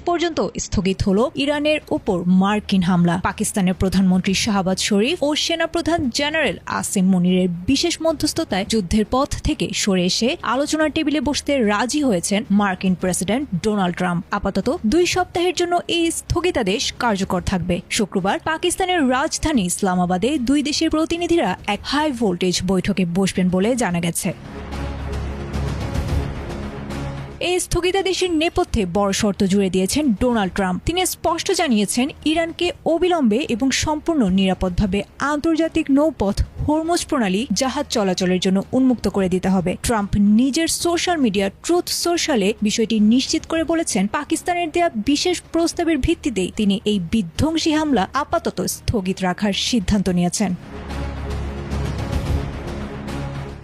পর্যন্ত স্থগিত হলো ইরানের উপর মার্কিন হামলা। পাকিস্তানের প্রধানমন্ত্রী শাহবাজ শরীফ ও সেনাপ্রধান জেনারেল আসিম মুনিরের বিশেষ মধ্যস্থতায় যুদ্ধের পথ থেকে সরে এসে আলোচনার টেবিলে বসতে রাজি হয়েছেন মার্কিন প্রেসিডেন্ট ডোনাল্ড ট্রাম্প। আপাতত 2 সপ্তাহের জন্য এই স্থগিতাদেশ কার্যকর থাকবে। শুক্রবার পাকিস্তানের রাজধানী ইসলামাবাদে 2 দেশের প্রতিনিধিরা এক হাই ভোল্টেজ বৈঠকে বসবেন বলে জানা গেছে। এই স্থগিতাদেশের নেপথ্যে বড় শর্ত জুড়ে দিয়েছেন ডোনাল্ড ট্রাম্প। তিনি স্পষ্ট জানিয়েছেন ইরানকে অবিলম্বে এবং সম্পূর্ণ নিরাপদভাবে আন্তর্জাতিক নৌপথ হরমুজ প্রণালী জাহাজ চলাচলের জন্য উন্মুক্ত করে দিতে হবে। ট্রাম্প নিজের সোশ্যাল মিডিয়া ট্রুথ সোশ্যালে বিষয়টি নিশ্চিত করে বলেছেন, পাকিস্তানের দেয়া বিশেষ প্রস্তাবের ভিত্তিতেই তিনি এই বিধ্বংসী হামলা আপাতত স্থগিত রাখার সিদ্ধান্ত নিয়েছেন।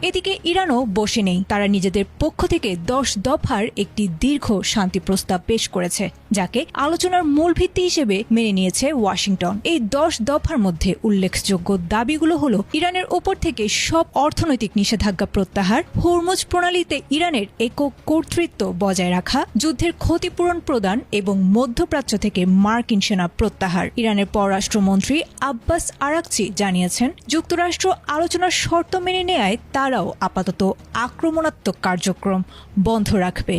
এদিকে ইরানও বসে নেই। তারা নিজেদের পক্ষ থেকে 10 দফার একটি দীর্ঘ শান্তি প্রস্তাব পেশ করেছে, যাকে আলোচনার মূল ভিত্তি হিসেবে মেনে নিয়েছে ওয়াশিংটন। এই 10 দফার মধ্যে উল্লেখযোগ্য দাবিগুলো হলো ইরানের ওপর থেকে সব অর্থনৈতিক নিষেধাজ্ঞা প্রত্যাহার, হরমুজ প্রণালীতে ইরানের একক কর্তৃত্ব বজায় রাখা, যুদ্ধের ক্ষতিপূরণ প্রদান এবং মধ্যপ্রাচ্য থেকে মার্কিন সেনা প্রত্যাহার। ইরানের পররাষ্ট্রমন্ত্রী আব্বাস আরাকচি জানিয়েছেন, যুক্তরাষ্ট্র আলোচনার শর্ত মেনে নেয়ায় তারাও আপাতত আক্রমণাত্মক কার্যক্রম বন্ধ রাখবে।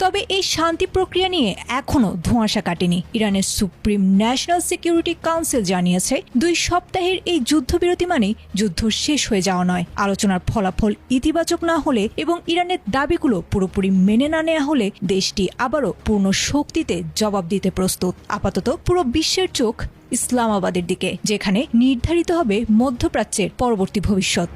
তবে এই শান্তি প্রক্রিয়া নিয়ে এখনো ধোঁয়াশা কাটেনি। ইরানের সুপ্রিম ন্যাশনাল সিকিউরিটি কাউন্সিল জানিয়েছে, 2 সপ্তাহের এই যুদ্ধবিরতি মানেই যুদ্ধ শেষ হয়ে যাওয়া নয়। আলোচনার ফলাফল ইতিবাচক না হলে এবং ইরানের দাবিগুলো পুরোপুরি মেনে না নেওয়া হলে দেশটি আবারও পূর্ণ শক্তিতে জবাব দিতে প্রস্তুত। আপাতত পুরো বিশ্বের চোখ ইসলামাবাদের দিকে, যেখানে নির্ধারিত হবে মধ্যপ্রাচ্যের পরবর্তী ভবিষ্যৎ।